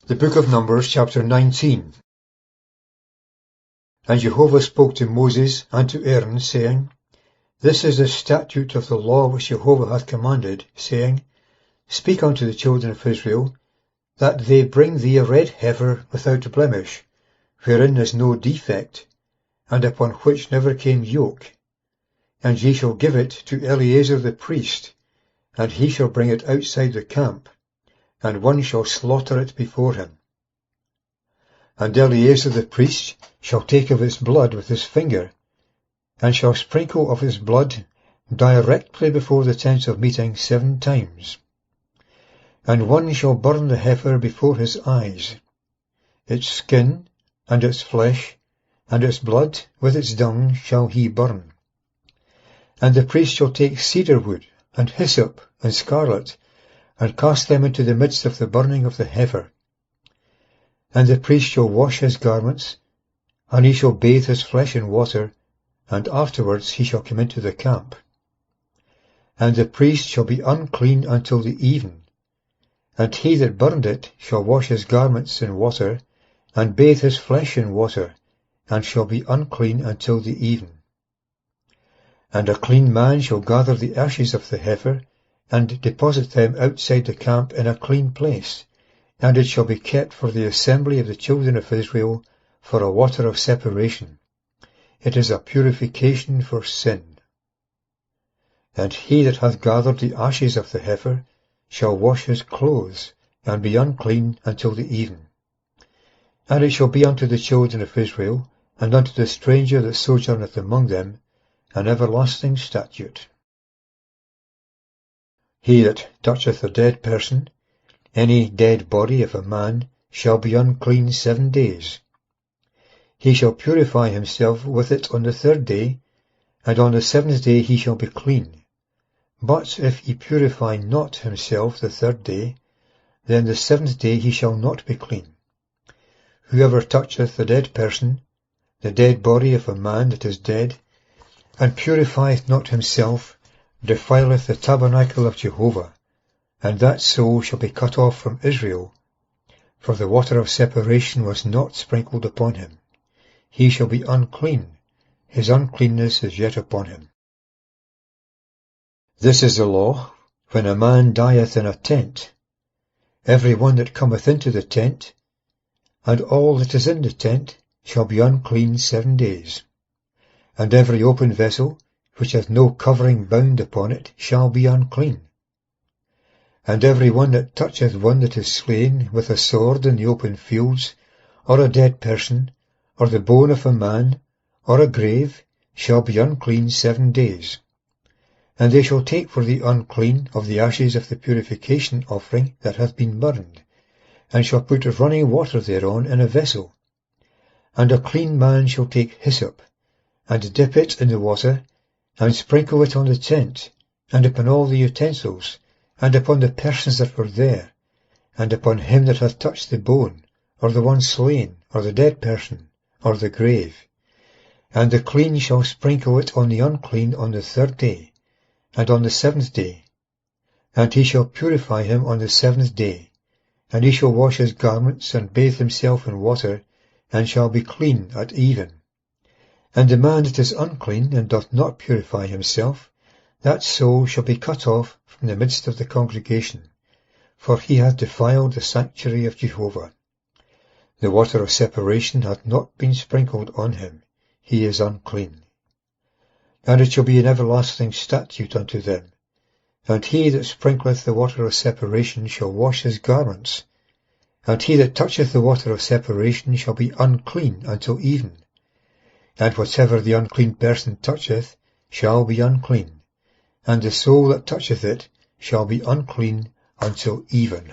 The book of Numbers, chapter 19. And Jehovah spoke to Moses and to Aaron, saying, This is the statute of the law which Jehovah hath commanded, saying, Speak unto the children of Israel, that they bring thee a red heifer without blemish, wherein is no defect, and upon which never came yoke. And ye shall give it to Eleazar the priest, and he shall bring it outside the camp, and one shall slaughter it before him. And Eleazar the priest shall take of its blood with his finger, and shall sprinkle of its blood directly before the tent of meeting 7 times. And one shall burn the heifer before his eyes. Its skin, and its flesh, and its blood with its dung shall he burn. And the priest shall take cedar wood, and hyssop, and scarlet, and cast them into the midst of the burning of the heifer. And the priest shall wash his garments, and he shall bathe his flesh in water, and afterwards he shall come into the camp. And the priest shall be unclean until the even, and he that burned it shall wash his garments in water, and bathe his flesh in water, and shall be unclean until the even. And a clean man shall gather the ashes of the heifer, and deposit them outside the camp in a clean place, and it shall be kept for the assembly of the children of Israel for a water of separation. It is a purification for sin. And he that hath gathered the ashes of the heifer shall wash his clothes, and be unclean until the even. And it shall be unto the children of Israel, and unto the stranger that sojourneth among them, an everlasting statute. He that toucheth a dead person, any dead body of a man, shall be unclean 7 days. He shall purify himself with it on the 3rd day, and on the 7th day he shall be clean. But if he purify not himself the 3rd day, then the 7th day he shall not be clean. Whoever toucheth a dead person, the dead body of a man that is dead, and purifieth not himself, defileth the tabernacle of Jehovah, and that soul shall be cut off from Israel, for the water of separation was not sprinkled upon him. He shall be unclean, his uncleanness is yet upon him. This is the law, when a man dieth in a tent. Every one that cometh into the tent, and all that is in the tent, shall be unclean 7 days. And every open vessel, which hath no covering bound upon it, shall be unclean. And every one that toucheth one that is slain with a sword in the open fields, or a dead person, or the bone of a man, or a grave, shall be unclean 7 days. And they shall take for the unclean of the ashes of the purification offering that hath been burned, and shall put running water thereon in a vessel. And a clean man shall take hyssop, and dip it in the water, and sprinkle it on the tent, and upon all the utensils, and upon the persons that were there, and upon him that hath touched the bone, or the one slain, or the dead person, or the grave. And the clean shall sprinkle it on the unclean on the 3rd day, and on the 7th day. And he shall purify him on the 7th day, and he shall wash his garments, and bathe himself in water, and shall be clean at even. And the man that is unclean, and doth not purify himself, that soul shall be cut off from the midst of the congregation, for he hath defiled the sanctuary of Jehovah. The water of separation hath not been sprinkled on him, he is unclean. And it shall be an everlasting statute unto them. And he that sprinkleth the water of separation shall wash his garments, and he that toucheth the water of separation shall be unclean until even. And whatever the unclean person toucheth shall be unclean, and the soul that toucheth it shall be unclean until even.